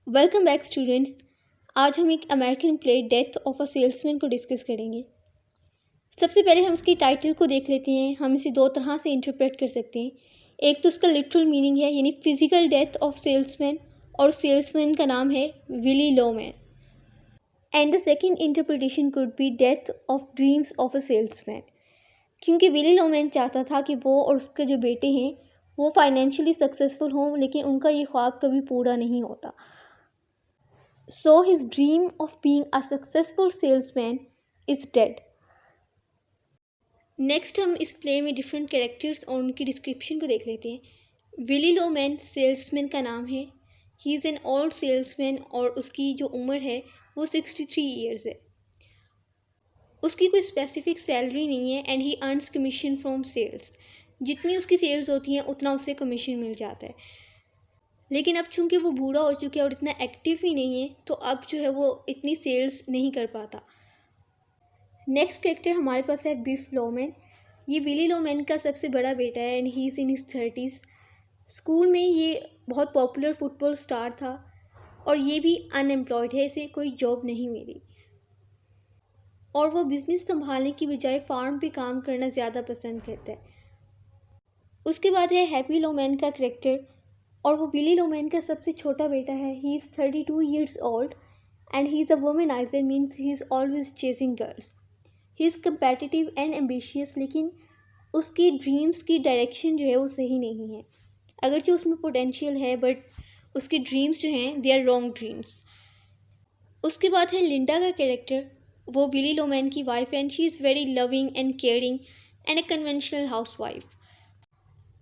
Welcome back students. आज हम एक American play death of a salesman को डिस्कस करेंगे। सबसे पहले हम इसकी टाइटल को देख लेते हैं। हम इसे दो तरह से इंटरप्रेट कर सकते हैं। एक तो उसका लिटरल मीनिंग है यानी फिजिकल डेथ ऑफ सेल्समैन, और सेल्समैन का नाम है Willy Loman. And the second interpretation could be death of dreams of a salesman, क्योंकि विली लोमैन चाहता था कि वो और उसके जो बेटे हैं वो फाइनेंशियली सक्सेसफुल हों, लेकिन उनका ये ख्वाब कभी पूरा नहीं होता। So his dream of being a successful salesman is dead. Next हम इस प्ले में डिफरेंट कैरेक्टर्स और उनकी डिस्क्रिप्शन को देख लेते हैं। विली लोमैन सेल्समैन का नाम है। He is an old salesman और उसकी जो उम्र है वो 63 ईयर्स है। उसकी कोई स्पेसिफिक सैलरी नहीं है and he earns commission from sales. जितनी उसकी सेल्स होती हैं उतना उसे कमीशन मिल जाता है। लेकिन अब चूंकि वो बूढ़ा हो चुका है और इतना एक्टिव भी नहीं है, तो अब जो है वो इतनी सेल्स नहीं कर पाता। नेक्स्ट कैरेक्टर हमारे पास है बिफ लोमैन। ये विली लोमैन का सबसे बड़ा बेटा है and he is in his 30s। School में ये बहुत पॉपुलर फुटबॉल स्टार था और ये भी अनएम्प्लॉयड है, इसे कोई जॉब नहीं मिली और वो बिज़नेस संभालने की बजाय फार्म पे काम करना ज़्यादा पसंद करता है। उसके बाद है हैप्पी लोमैन का कैरेक्टर, और वो विली लोमैन का सबसे छोटा बेटा है। He is 32 years old and he is a womaniser, means he is always chasing girls. He is competitive and ambitious, लेकिन उसकी ड्रीम्स की डायरेक्शन जो है वो सही नहीं है। अगरचे उसमें पोटेंशियल है बट उसकी ड्रीम्स जो हैं दे आर रॉन्ग ड्रीम्स। उसके बाद है लिंडा का कैरेक्टर। वो विली लोमैन की wife and she is very loving and caring and a conventional house wife.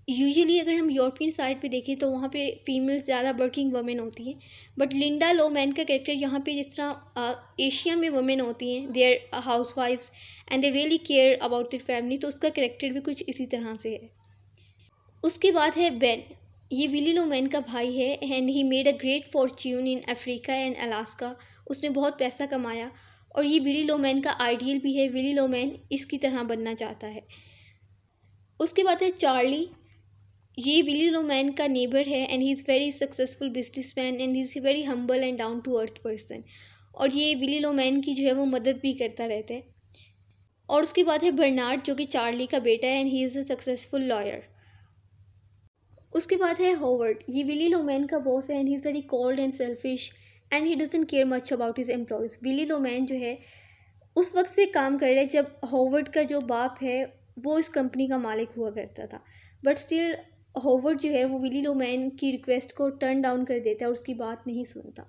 Usually अगर हम यूरोपियन साइड पे देखें तो वहाँ पे फीमेल्स ज़्यादा वर्किंग वमेन होती हैं, बट लिंडा लोमैन का कैरेक्टर यहाँ पे जिस तरह एशिया में वमेन होती हैं, they are house wives and they really care about their family, तो उसका कैरेक्टर भी कुछ इसी तरह से है। उसके बाद है बेन। ये विली लोमैन का भाई है and he made a great Fortune in Africa and Alaska. उसने बहुत पैसा कमाया और ये विली लोमैन का आइडियल भी है। विली लोमैन इसकी तरह बनना चाहता है। उसके बाद है चार्ली। ये विली लोमैन का नेबर है and he is very successful businessman and he is very humble and down to earth person, और ये विली लोमैन की जो है वो मदद भी करता रहता है। और उसके बाद है बर्नार्ड, जो कि चार्ली का बेटा है and he is a successful lawyer. उसके बाद है हॉवर्ड। ये विली लोमैन का बॉस है and he is very cold and selfish and he doesn't care much about his employees. Willy Loman जो है उस वक्त से काम कर रहे हैं जब हॉवर्ड का जो बाप है वो इस कंपनी का मालिक हुआ करता था, बट स्टिल हॉवर्ड जो है वो विली लोमैन की रिक्वेस्ट को टर्न डाउन कर देता है और उसकी बात नहीं सुनता।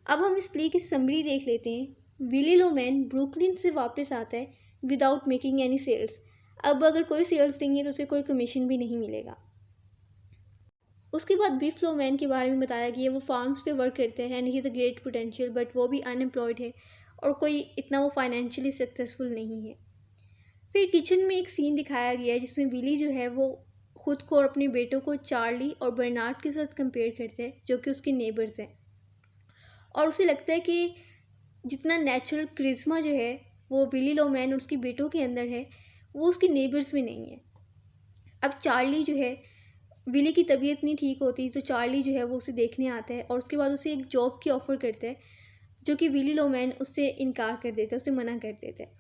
अब हम इस प्ले की समरी देख लेते हैं। विली लोमैन ब्रुकलिन से वापस आता है विदाउट मेकिंग एनी सेल्स। अब अगर कोई सेल्स नहीं है तो उसे कोई कमीशन भी नहीं मिलेगा। उसके बाद बिफ लोमैन के बारे में बताया गया, वो फार्म्स पे वर्क करते हैं and he is a great potential, but वो भी अनएम्प्लॉयड है और कोई इतना वो फाइनेंशियली सक्सेसफुल नहीं है। फिर किचन में एक सीन दिखाया गया है जिसमें विली जो है वो खुद को और अपने बेटों को चार्ली और बर्नार्ड के साथ कंपेयर करते हैं, जो कि उसके नेबर्स हैं, और उसे लगता है कि जितना नेचुरल क्रिज्मा जो है वो विली लोमैन और उसके बेटों के अंदर है वो उसके नेबर्स में नहीं है। अब चार्ली जो है, विली की तबीयत नहीं ठीक होती तो चार्ली जो है वो उसे देखने आता है और उसके बाद उसे एक जॉब की ऑफ़र करता है, जो कि विली लोमैन उससे इनकार कर देता है, उसे मना कर देता है।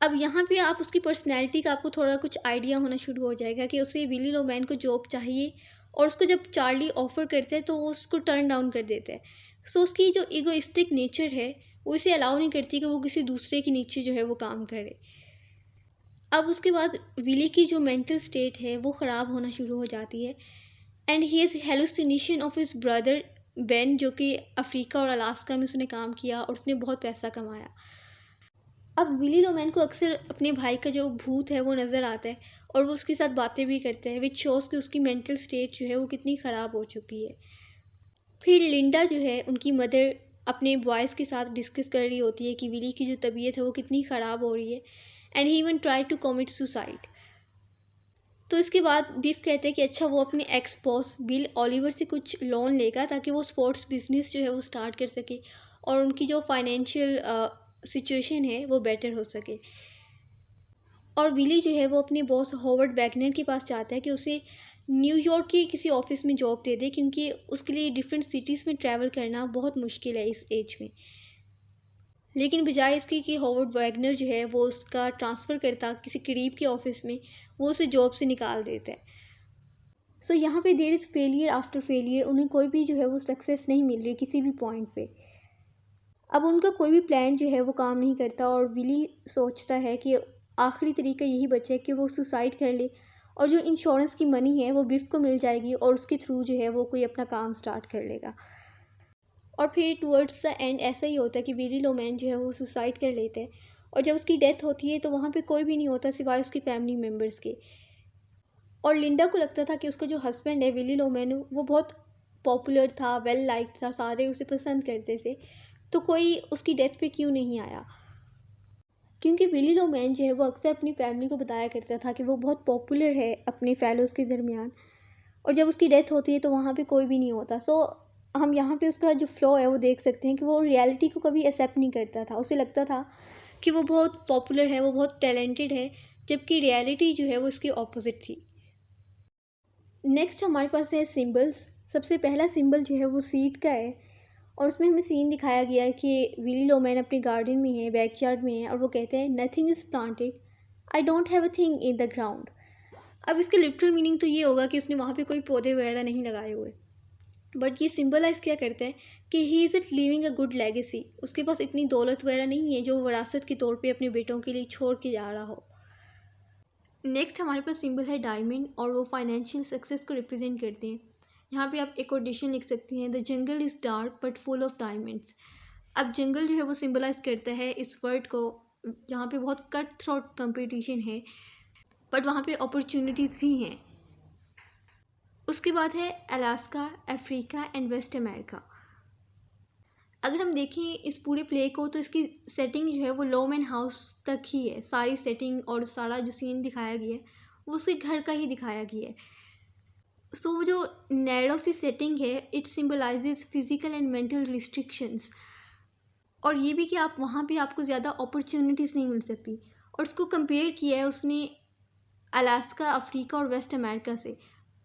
अब यहाँ पे आप उसकी पर्सनैलिटी का आपको थोड़ा कुछ आइडिया होना शुरू हो जाएगा कि उसे विली लोमैन को जॉब चाहिए और उसको जब चार्ली ऑफ़र करता है तो वो उसको टर्न डाउन कर देता है। सो उसकी जो ईगोइस्टिक नेचर है वो इसे अलाउ नहीं करती कि वो किसी दूसरे के नीचे जो है वो काम करे। अब उसके बाद विली की जो मेंटल स्टेट है वो ख़राब होना शुरू हो जाती है and he is hallucination of his brother Ben, जो कि अफ्रीका और अलास्का में उसने काम किया और उसने बहुत पैसा कमाया। अब विली लोमैन को अक्सर अपने भाई का जो भूत है वो नज़र आता है और वो उसके साथ बातें भी करते हैं, विच शोज़ कि उसकी मेंटल स्टेट जो है वो कितनी ख़राब हो चुकी है। फिर लिंडा जो है उनकी मदर अपने बॉयज़ के साथ डिस्कस कर रही होती है कि विली की जो तबीयत है वो कितनी ख़राब हो रही है and he even try to commit suicide. तो इसके बाद बिफ कहते हैं कि अच्छा वो अपने एक्स बॉस बिल ओलिवर से कुछ लोन लेगा ताकि वो स्पोर्ट्स बिजनेस जो है वो स्टार्ट कर सके और उनकी जो फाइनेंशियल सिचुएशन है वो बेटर हो सके। और विली जो है वो अपने बॉस हॉवर्ड वैगनर के पास चाहता है कि उसे न्यूयॉर्क के किसी ऑफिस में जॉब दे दे, क्योंकि उसके लिए डिफरेंट सिटीज़ में ट्रैवल करना बहुत मुश्किल है इस एज में। लेकिन बजाय इसके कि हॉवर्ड वैगनर जो है वो उसका ट्रांसफ़र करता किसी करीब के ऑफिस में, वो उसे जॉब से निकाल देता है। सो यहाँ पे there is failure after failure, उन्हें कोई भी जो है वो सक्सेस नहीं मिल रही किसी भी पॉइंट पे। अब उनका कोई भी प्लान जो है वो काम नहीं करता और विली सोचता है कि आखिरी तरीका यही बचा है कि वो सुसाइड कर ले, और जो इंश्योरेंस की मनी है वो बिफ को मिल जाएगी और उसके थ्रू जो है वो कोई अपना काम स्टार्ट कर लेगा। और फिर टुवर्ड्स द एंड ऐसा ही होता है कि विली लोमैन जो है वो सुसाइड कर लेते हैं, और जब उसकी डेथ होती है तो वहाँ पे कोई भी नहीं होता सिवाय उसकी फैमिली मेम्बर्स के। और लिंडा को लगता था कि उसका जो हस्बैंड है विली लोमैन, वो बहुत पॉपुलर था, वेल लाइक्ड था, सारे उसे पसंद करते थे, तो कोई उसकी डेथ पे क्यों नहीं आया। क्योंकि विली लोमैन जो है वो अक्सर अपनी फैमिली को बताया करता था कि वो बहुत पॉपुलर है अपने फेलोज़ के दरमियान, और जब उसकी डेथ होती है तो वहाँ पे कोई भी नहीं होता। सो हम यहाँ पे उसका जो फ्लॉ है वो देख सकते हैं कि वो रियलिटी को कभी एक्सेप्ट नहीं करता था। उसे लगता था कि वो बहुत पॉपुलर है, वो बहुत टैलेंटेड है, जबकि रियलिटी जो है वो इसकी ऑपोजिट थी। नेक्स्ट हमारे पास है सिंबल्स। सबसे पहला सिंबल जो है वो सीड का है, और उसमें हमें सीन दिखाया गया है कि विली लोमैन अपने गार्डन में है, बैकयार्ड में है, और वो कहते हैं nothing is planted, I don't have a thing in the ground. अब इसका लिटरल मीनिंग तो ये होगा कि उसने वहाँ पे कोई पौधे वगैरह नहीं लगाए हुए, बट ये सिंबलाइज क्या करते हैं कि he is it living a good legacy. उसके पास इतनी दौलत वगैरह नहीं है जो विरासत के तौर पे अपने बेटों के लिए छोड़ के जा रहा हो। नेक्स्ट हमारे पास सिंबल है डायमंड, और वो फाइनेंशियल सक्सेस को रिप्रेजेंट करते हैं। यहाँ पे आप एक ऑडिशन लिख सकते हैं, the jungle is dark but full of diamonds. अब जंगल जो है वो सिंबलाइज करता है इस वर्ड को, जहाँ पे बहुत कट थ्रोट कंपटीशन है, बट वहाँ पे अपॉर्चुनिटीज़ भी हैं। उसके बाद है Alaska, Africa and West America. अगर हम देखें इस पूरे प्ले को तो इसकी सेटिंग जो है वो लोमैन हाउस तक ही है। सारी सेटिंग और सारा जो सीन दिखाया गया है वो उसके घर का ही दिखाया गया है। सो वो जो नैरो सी सेटिंग है, it symbolises physical and mental restrictions, और ये भी कि आप वहाँ पे आपको ज़्यादा अपॉर्चुनिटीज़ नहीं मिल सकती। और उसको कंपेयर किया है उसने अलास्का, अफ्रीका और वेस्ट अमेरिका से,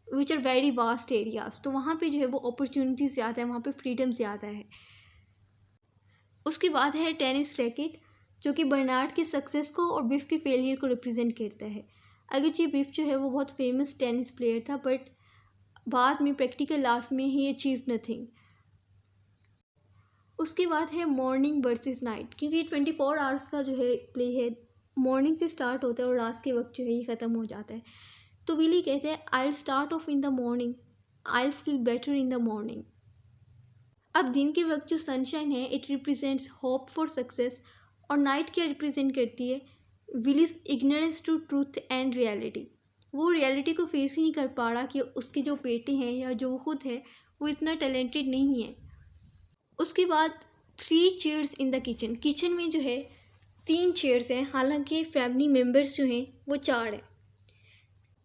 which are very vast areas. तो वहाँ पे जो है वो अपॉर्चुनिटीज़ ज़्यादा है, वहाँ पे फ्रीडम ज़्यादा है। उसके बाद है टेनिस रैकेट, जो कि बर्नार्ड के सक्सेस को और बिफ के फेलियर को रिप्रेजेंट करता है। अगरचे बिफ जो है वो बहुत फेमस टेनिस प्लेयर था, बट बाद में प्रैक्टिकल लाइफ में ही अचीव नथिंग। उसके बाद है मॉर्निंग वर्सेस नाइट, क्योंकि ये 24 आवर्स का जो है प्ले है, मॉर्निंग से स्टार्ट होता है और रात के वक्त जो है ये ख़त्म हो जाता है। तो विली कहते हैं I will start off in the morning, I will feel better in the morning. अब दिन के वक्त जो सनशाइन है it represents hope for success, और नाइट क्या रिप्रेजेंट करती है, Willy's ignorance to truth and reality. वो रियलिटी को फेस ही नहीं कर पा रहा कि उसके जो बेटे हैं या जो वो खुद है वो इतना टैलेंटेड नहीं है। उसके बाद 3 chairs in the kitchen. Kitchen में जो है 3 चेयर्स हैं, हालांकि फैमिली मेम्बर्स जो हैं वो 4 हैं।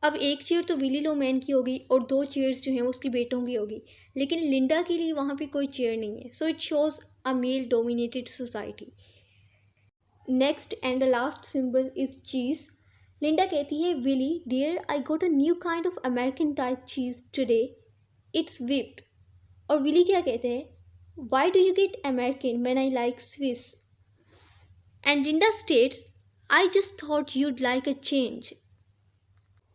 अब एक चेयर तो विली लोमैन की होगी और 2 चेयर्स जो हैं वो उसकी बेटों की होगी, लेकिन लिंडा के लिए वहाँ पे कोई चेयर नहीं है। So it shows a male dominated society. Next and the last symbol is cheese. Linda कहती है Willy dear I got a new kind of American type cheese today, it's whipped। और विली क्या कहते हैं why do you get American when I like Swiss, and Linda states I just thought you'd like a change.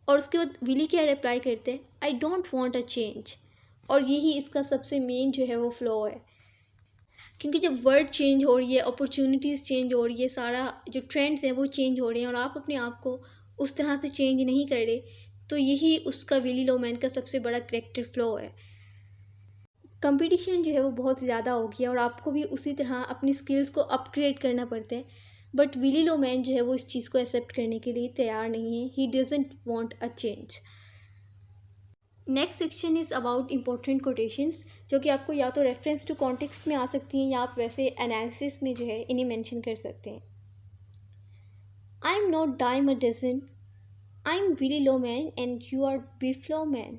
और उसके बाद Willy क्या reply करते हैं I don't want a change. और यही इसका सबसे मेन जो है वो फ्लॉ है, क्योंकि जब वर्ड चेंज हो रही है, अपॉर्चुनिटीज़ चेंज हो रही है, सारा जो ट्रेंड्स हैं वो चेंज हो रहे हैं, और आप अपने आप को उस तरह से चेंज नहीं कर रहे, तो यही उसका विली लोमैन का सबसे बड़ा करेक्टर फ्लॉ है। कंपटीशन जो है वो बहुत ज़्यादा हो गया और आपको भी उसी तरह अपनी स्किल्स को अपग्रेड करना पड़ता है, बट विली लोमैन जो है वो इस चीज़ को एक्सेप्ट करने के लिए तैयार नहीं है। He doesn't want a change. Next section is about important quotations, जो कि आपको या तो रेफरेंस टू कॉन्टेक्स्ट में आ सकती हैं या आप वैसे एनालिसिस में जो है इन्हें मेंशन कर सकते हैं। I am not dime a dozen, I am Willy Loman and you are Biff Loman.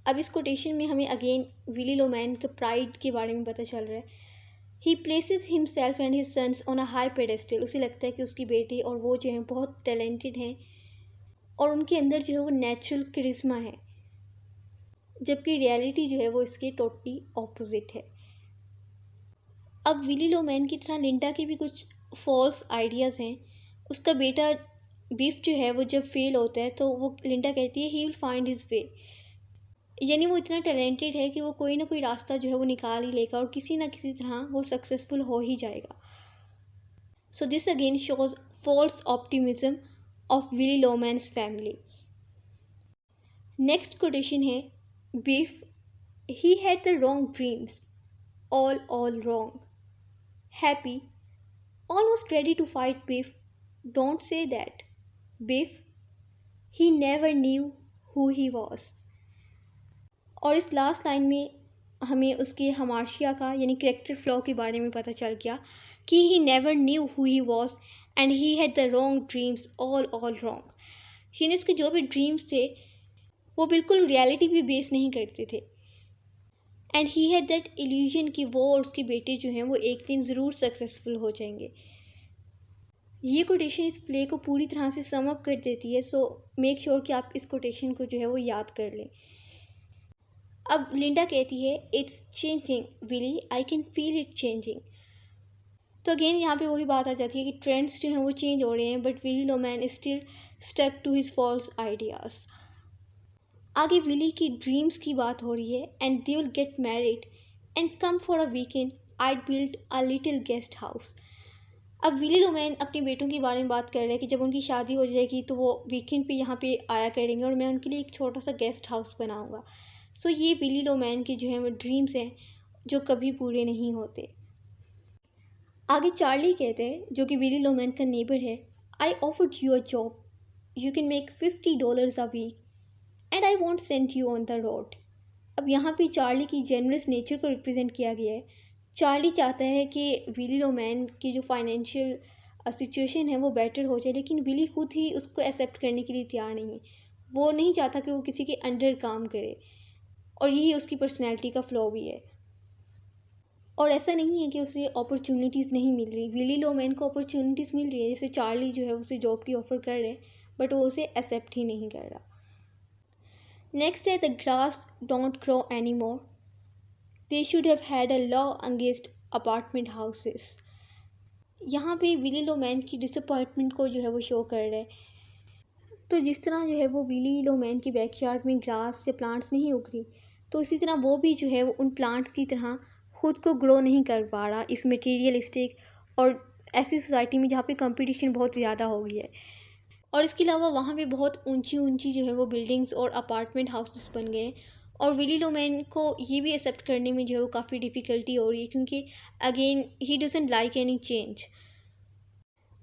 अब इस कोटेशन में हमें अगेन विली लोमैन के प्राइड के बारे में पता चल रहा है। He places himself and his sons on a high pedestal. उसे लगता है कि उसकी बेटी और वो जो हैं बहुत टैलेंटेड हैं, और उनके अंदर जो है वो नेचुरल करिश्मा है, जबकि रियलिटी जो है वो इसके टोटली ऑपोजिट है। अब विली लोमैन की तरह लिंडा के भी कुछ फॉल्स आइडियाज़ हैं। उसका बेटा बिफ जो है वो जब फेल होता है तो वो लिंडा कहती है he will find his way, यानी वो इतना टैलेंटेड है कि वो कोई ना कोई रास्ता जो है वो निकाल ही लेगा और किसी ना किसी तरह वो सक्सेसफुल हो ही जाएगा। So this again shows false optimism of Willy Loman's family. Next quotation है Biff, he had the wrong dreams, all wrong. Happy, almost ready to fight Biff. Don't say that. Biff, he never knew who he was. और इस last line में हमें उसके हमाशिया का यानी character flaw के बारे में पता चल गया कि he never knew who he was and he had the wrong dreams all wrong. यानी उसके जो भी ड्रीम्स थे वो बिल्कुल रियलिटी पे बेस नहीं करते थे। And he had that illusion कि वो और उसके बेटे जो हैं वो एक दिन ज़रूर सक्सेसफुल हो जाएंगे। ये कोटेशन इस प्ले को पूरी तरह से सम अप कर देती है। सो मेक श्योर कि आप इस कोटेशन को जो है वो याद कर लें। अब लिंडा कहती है it's changing Willy, I can feel it changing. तो अगेन यहाँ पे वही बात आ जाती है कि ट्रेंड्स जो हैं वो चेंज हो रहे हैं but Willy Loman is still stuck to his false ideas. आगे विली की ड्रीम्स की बात हो रही है and they will get married and come for a weekend I build a little guest house. अब विली लोमैन अपने बेटों के बारे में बात कर रहे हैं कि जब उनकी शादी हो जाएगी तो वो वीकेंड पे यहाँ पे आया करेंगे और मैं उनके लिए एक छोटा सा गेस्ट हाउस बनाऊँगा। सो ये विली लोमैन के जो है वो ड्रीम्स हैं जो कभी पूरे नहीं होते। आगे चार्ली कहते हैं जो कि विली लोमैन का नेबर है, I offered you a job, you can make $50 a week and I won't send you on the road. अब यहाँ पे चार्ली की जेनरस नेचर को रिप्रेजेंट किया गया है। चार्ली चाहता है कि विली लोमैन की जो फाइनेंशियल सिचुएशन है वो बेटर हो जाए, लेकिन विली खुद ही उसको एक्सेप्ट करने के लिए तैयार नहीं है। वो नहीं चाहता कि वो किसी के अंडर काम करे और यही उसकी पर्सनैलिटी का फ्लॉ भी है। और ऐसा नहीं है कि उसे अपॉर्चुनिटीज़ नहीं मिल रही, विली लोमैन को अपॉर्चुनिटीज़ मिल रही है। जैसे चार्ली जो है उसे जॉब की ऑफ़र कर रहे हैं बट वो उसे एक्सेप्ट ही नहीं कर रहा। नेक्स्ट है the grass don't grow any more, they should have had a law against apartment houses. यहाँ पे विली लोमैन की डिसअपॉइंटमेंट को जो है वो शो कर रहा है। तो जिस तरह जो है वो विली लोमैन के बैकयार्ड में ग्रास या प्लांट्स नहीं उग रही, तो इसी तरह वो भी जो है वो उन प्लांट्स की तरह खुद को ग्रो नहीं कर पा रहा इस मटेरियलिस्टिक और ऐसी सोसाइटी में जहाँ पे कंपटीशन बहुत ज़्यादा हो गई है। और इसके अलावा वहाँ पे बहुत ऊंची ऊंची जो है वो बिल्डिंग्स और अपार्टमेंट हाउसेस बन गए हैं और विली लोमैन को ये भी एक्सेप्ट करने में जो है वो काफ़ी डिफ़िकल्टी हो रही है क्योंकि again he doesn't like any change.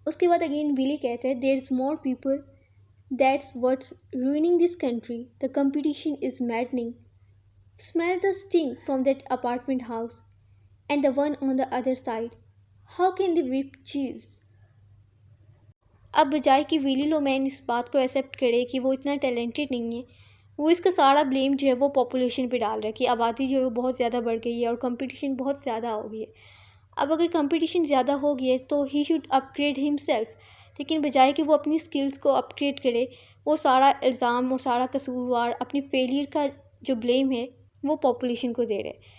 उसके बाद अगेन विली कहते हैं there is more people, that's what's ruining this country, the competition is maddening, smell the sting from that apartment house and the one on the other side, how can they whip cheese. अब बजाय कि Willy Loman इस बात को accept करे कि वो इतना टैलेंटेड नहीं है, वो इसका सारा ब्लेम जो है वो पॉपुलेशन पे डाल रहा है कि आबादी जो है वो बहुत ज़्यादा बढ़ गई है और कंपटीशन बहुत ज़्यादा हो गई है। अब अगर कंपटीशन ज़्यादा हो गई है तो ही शुड अपग्रेड हिमसेल्फ, लेकिन बजाय कि वो अपनी स्किल्स को अपग्रेड करे, वो सारा इल्ज़ाम और सारा कसूरवार अपनी फेलियर का जो ब्लेम है वो पॉपुलेशन को दे रहे।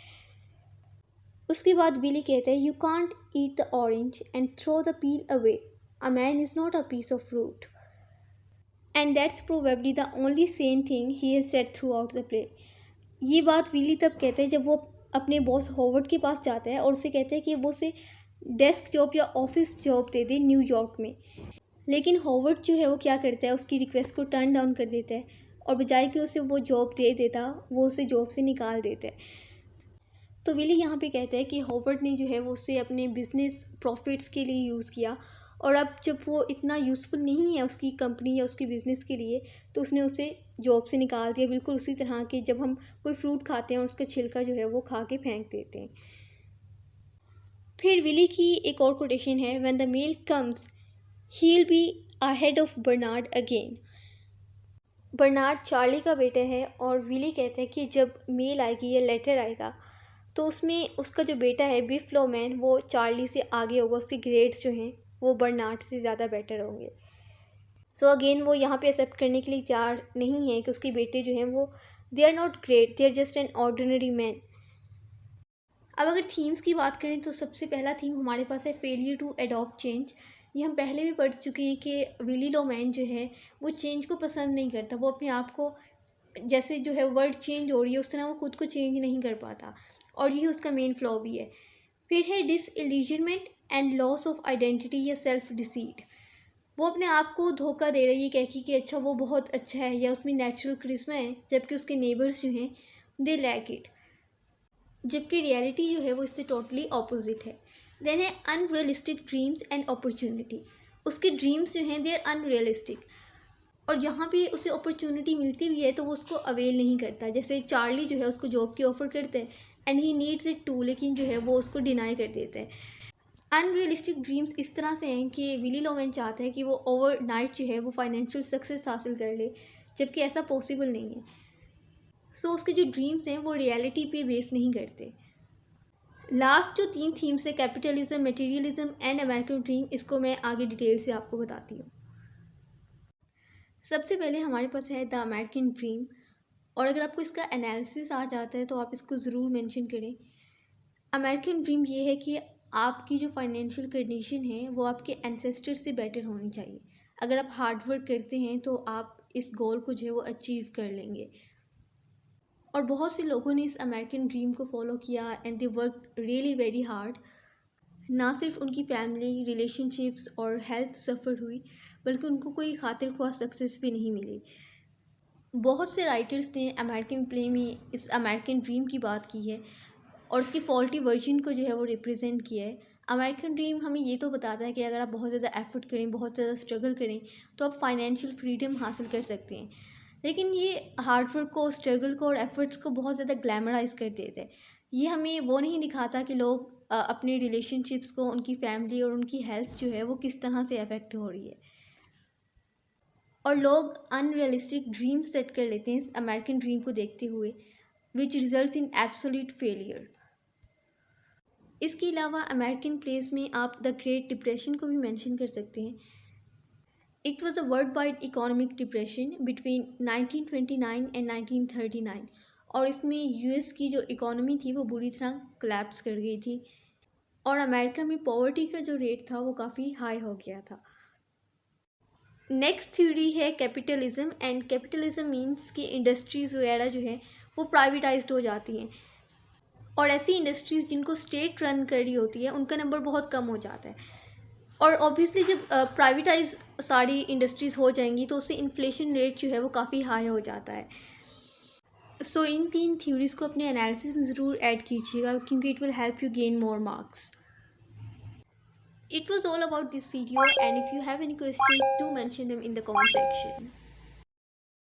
उसके बाद विली कहते हैं you can't eat the orange and throw the peel away, a man is not a piece of fruit. And that's probably the only sane thing he has said throughout the play. ये बात Willie तब कहते हैं जब वो अपने boss Howard के पास जाता है और उसे कहते हैं कि वो उसे डेस्क जॉब या ऑफिस जॉब दे दे न्यूयॉर्क में, लेकिन हॉवर्ड जो है वो क्या करता है उसकी रिक्वेस्ट को टर्न डाउन कर देता है और बजाय कि उसे वो जॉब दे देता वो उसे जॉब से निकाल देता है। तो विली यहाँ पे कहता है कि हॉवर्ड ने जो है वो उसे अपने बिजनेस प्रॉफिट्स के लिए यूज़ किया और अब जब वो इतना यूज़फुल नहीं है उसकी कंपनी या उसकी बिज़नेस के लिए तो उसने उसे जॉब से निकाल दिया, बिल्कुल उसी तरह के जब हम कोई फ्रूट खाते हैं और उसका छिलका जो है वो खा के फेंक देते हैं। फिर विली की एक और कोटेशन है when the mail comes he will be ahead of Bernard again. Bernard Charlie का बेटा है और विली कहते हैं कि जब मेल आएगी या लेटर आएगा तो उसमें उसका जो बेटा है बिफ लोमैन वो चार्ली से आगे होगा, उसके ग्रेड्स जो हैं वो बर्नार्ड से ज़्यादा बेटर होंगे। सो अगेन वो यहाँ पे एक्सेप्ट करने के लिए तैयार नहीं है कि उसके बेटे जो हैं वो they are not great, they are just an ordinary man. अब अगर थीम्स की बात करें तो सबसे पहला थीम हमारे पास है फेलियर टू अडॉप्ट चेंज। ये हम पहले भी पढ़ चुके हैं कि विली लोमैन जो है वो चेंज को पसंद नहीं करता, वो अपने आप को जैसे जो है वर्ल्ड चेंज हो रही है उस तरह वो खुद को चेंज नहीं कर पाता, और यही उसका मेन फ्लॉ भी है। फिर है disillusionment and loss of identity या सेल्फ डिसीट। वो अपने आप को धोखा दे रही है कह के कि अच्छा वो बहुत अच्छा है या उसमें नेचुरल करिश्मा है, जबकि उसके नेबर्स जो हैं दे लैक इट, जबकि रियलिटी जो है वो इससे टोटली ऑपोजिट है। देन है अनरियलिस्टिक ड्रीम्स एंड अपॉर्चुनिटी। उसके ड्रीम्स जो हैं दे आर अनरियलिस्टिक, और जहाँ पे उसे अपॉर्चुनिटी मिलती भी है तो वो उसको अवेल नहीं करता। जैसे चार्ली जो है उसको जॉब की ऑफ़र करते हैं and he needs it to, लेकिन जो है वो उसको डिनाई कर देता है। अनरियलिस्टिक ड्रीम्स इस तरह से हैं कि विली लोवेन चाहता है कि वो ओवरनाइट जो है वो फाइनेंशियल सक्सेस हासिल कर ले, जबकि ऐसा पॉसिबल नहीं है। सो उसके जो ड्रीम्स हैं वो रियलिटी पे बेस नहीं करते। लास्ट जो 3 थीम्स है capitalism, materialism and American dream, इसको मैं आगे डिटेल से आपको बताती हूँ। सबसे पहले हमारे पास है द अमेरिकन ड्रीम, और अगर आपको इसका एनालिसिस आ जाता है तो आप इसको ज़रूर मेंशन करें। अमेरिकन ड्रीम ये है कि आपकी जो फाइनेंशियल कंडीशन है वो आपके एंसेस्टर से बेटर होनी चाहिए। अगर आप हार्ड वर्क करते हैं तो आप इस गोल को जो है वो अचीव कर लेंगे। और बहुत से लोगों ने इस अमेरिकन ड्रीम को फॉलो किया and they work really very hard. ना सिर्फ उनकी फैमिली, रिलेशनशिप्स और हेल्थ सफ़र हुई, बल्कि उनको कोई खातिर ख्वाह सक्सेस भी नहीं मिली। बहुत से राइटर्स ने अमेरिकन प्ले में इस अमेरिकन ड्रीम की बात की है और उसकी फॉल्टी वर्जन को जो है वो रिप्रेजेंट किया है। अमेरिकन ड्रीम हमें ये तो बताता है कि अगर आप बहुत ज़्यादा एफर्ट करें, बहुत ज़्यादा स्ट्रगल करें तो आप फाइनेंशियल फ्रीडम हासिल कर सकते हैं। लेकिन ये हार्डवर्क को, स्ट्रगल को और एफर्ट्स को बहुत ज़्यादा ग्लैमराइज कर देते हैं। ये हमें वो नहीं दिखाता कि लोग अपने रिलेशनशिप्स को, उनकी फैमिली और उनकी हेल्थ जो है वो किस तरह से अफेक्ट हो रही है। और लोग अनरियलिस्टिक ड्रीम सेट कर लेते हैं इस अमेरिकन ड्रीम को देखते हुए, which result in absolute failure. इसके अलावा अमेरिकन प्लेस में आप द ग्रेट डिप्रेशन को भी मेंशन कर सकते हैं। It was a world wide economic depression between 1929 and 1939, और इसमें यूएस की जो इकोनॉमी थी वो बुरी तरह कोलैप्स कर गई थी, और अमेरिका में पॉवर्टी का जो रेट था वो काफ़ी हाई हो गया था। नेक्स्ट थ्योरी है कैपिटलिज्म, एंड कैपिटलिज्म मीन्स कि इंडस्ट्रीज़ वगैरह जो है वो प्राइवेटाइज्ड हो जाती हैं, और ऐसी इंडस्ट्रीज़ जिनको स्टेट रन कर रही होती है उनका नंबर बहुत कम हो जाता है। और ऑब्वियसली जब प्राइवेटाइज सारी इंडस्ट्रीज़ हो जाएंगी तो उससे इन्फ्लेशन रेट जो है वो काफ़ी हाई हो जाता है। सो इन 3 थ्योरीज़ को अपने एनालिसिस में ज़रूर ऐड कीजिएगा, क्योंकि it will help you gain more marks. It was all about this video, and if you have any questions, do mention them in the comment section.